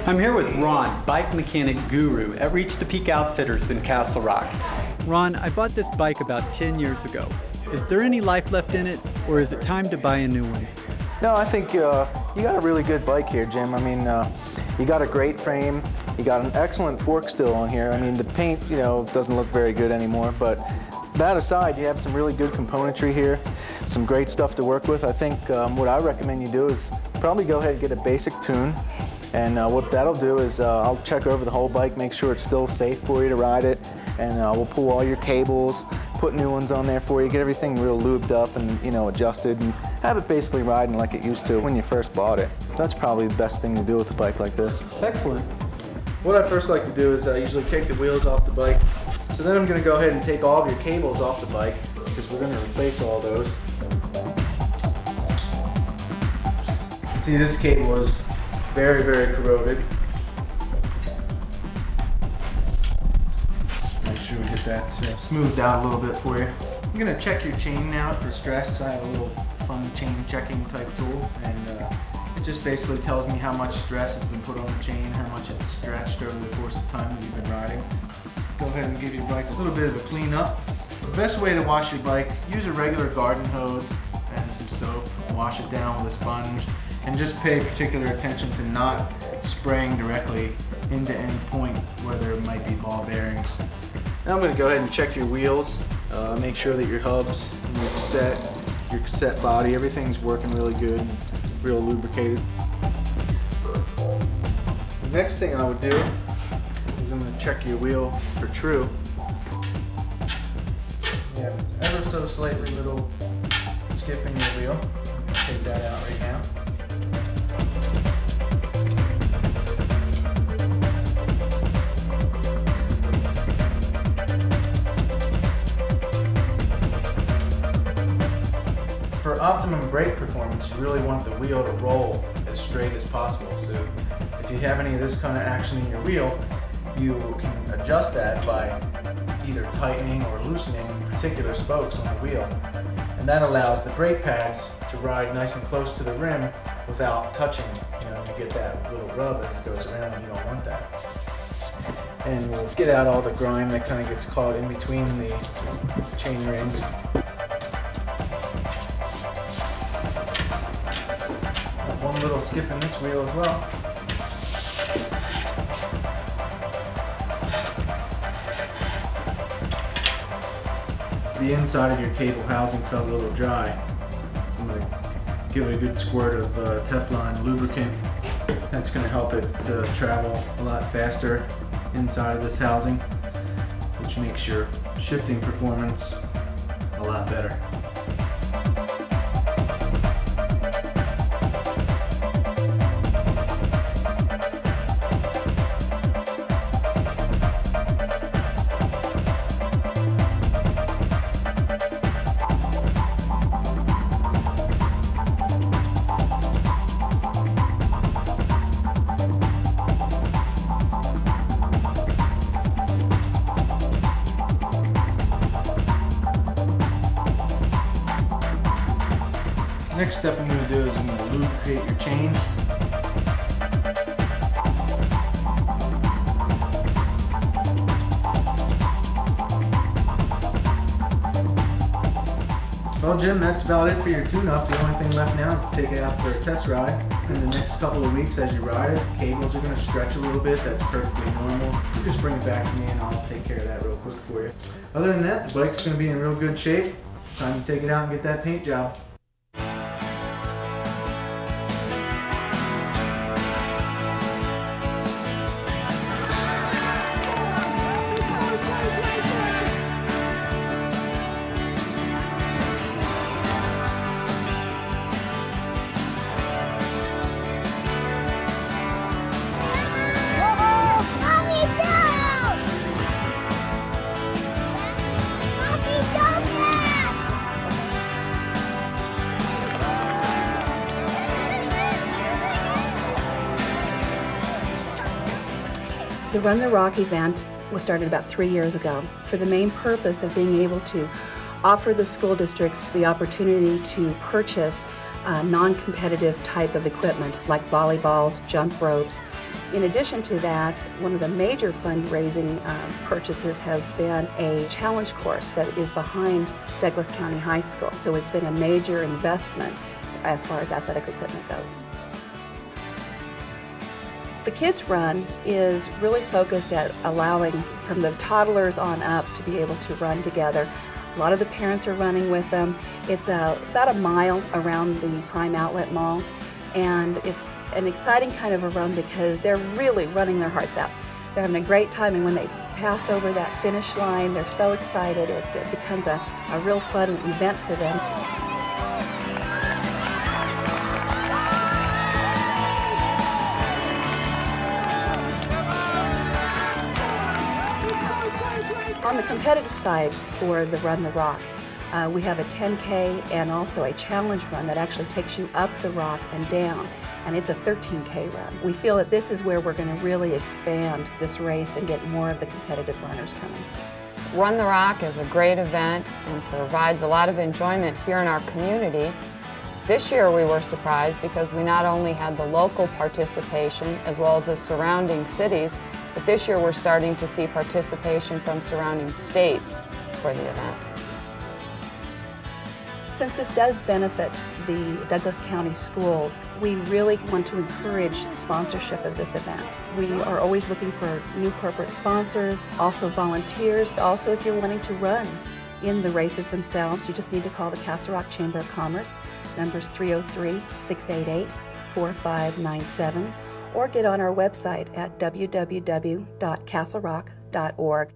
I'm here with Ron, bike mechanic guru at Reach the Peak Outfitters in Castle Rock. Ron, I bought this bike about 10 years ago. Is there any life left in it, or is it time to buy a new one? No, I think you got a really good bike here, Jim. I mean, you got a great frame. You got an excellent fork still on here. I mean, the paint, doesn't look very good anymore, but that aside, you have some really good componentry here, some great stuff to work with. I think what I recommend you do is probably go ahead and get a basic tune. And what that'll do is I'll check over the whole bike, make sure it's still safe for you to ride it, and we'll pull all your cables, put new ones on there for you, get everything real lubed up and adjusted, and have it basically riding like it used to when you first bought it. That's probably the best thing to do with a bike like this. Excellent. What I first like to do is I usually take the wheels off the bike. So then I'm going to go ahead and take all of your cables off the bike because we're going to replace all those. See, this cable is very, very corroded. Make sure we get that smoothed out a little bit for you. I'm going to check your chain now for stress. I have a little fun chain checking type tool, and it just basically tells me how much stress has been put on the chain, how much it's stretched over the course of time that you've been riding. Go ahead and give your bike a little bit of a clean up. The best way to wash your bike, use a regular garden hose and some soap, wash it down with a sponge, and just pay particular attention to not spraying directly into any point where there might be ball bearings. Now I'm going to go ahead and check your wheels, make sure that your hubs, your cassette body, everything's working really good and real lubricated. The next thing I would do is I'm going to check your wheel for true. You have ever so slightly little skip in your wheel. Take that out right now. For optimum brake performance, you really want the wheel to roll as straight as possible. So if you have any of this kind of action in your wheel, you can adjust that by either tightening or loosening particular spokes on the wheel. And that allows the brake pads to ride nice and close to the rim without touching. You get that little rub as it goes around, and you don't want that. And we'll get out all the grime that kind of gets caught in between the chain rings. One little skip in this wheel as well. The inside of your cable housing felt a little dry, so I'm going to give it a good squirt of Teflon lubricant. That's going to help it travel a lot faster inside of this housing, which makes your shifting performance a lot better. Next step I'm going to do is I'm going to lubricate your chain. Well, Jim, that's about it for your tune-up. The only thing left now is to take it out for a test ride. In the next couple of weeks as you ride it, the cables are going to stretch a little bit. That's perfectly normal. You just bring it back to me and I'll take care of that real quick for you. Other than that, the bike's going to be in real good shape. Time to take it out and get that paint job. The Run the Rock event was started about 3 years ago for the main purpose of being able to offer the school districts the opportunity to purchase non-competitive type of equipment like volleyballs, jump ropes. In addition to that, one of the major fundraising purchases have been a challenge course that is behind Douglas County High School. So it's been a major investment as far as athletic equipment goes. The Kids Run is really focused at allowing from the toddlers on up to be able to run together. A lot of the parents are running with them. It's about a mile around the Prime Outlet Mall, and it's an exciting kind of a run because they're really running their hearts out. They're having a great time, and when they pass over that finish line, they're so excited. It becomes a real fun event for them. On the competitive side for the Run the Rock, we have a 10K and also a challenge run that actually takes you up the rock and down, and it's a 13K run. We feel that this is where we're going to really expand this race and get more of the competitive runners coming. Run the Rock is a great event and provides a lot of enjoyment here in our community. This year we were surprised because we not only had the local participation as well as the surrounding cities, but this year we're starting to see participation from surrounding states for the event. Since this does benefit the Douglas County schools, we really want to encourage sponsorship of this event. We are always looking for new corporate sponsors, also volunteers. Also, if you're wanting to run in the races themselves, you just need to call the Castle Rock Chamber of Commerce. Number's 303-688-4597, or get on our website at www.castlerock.org.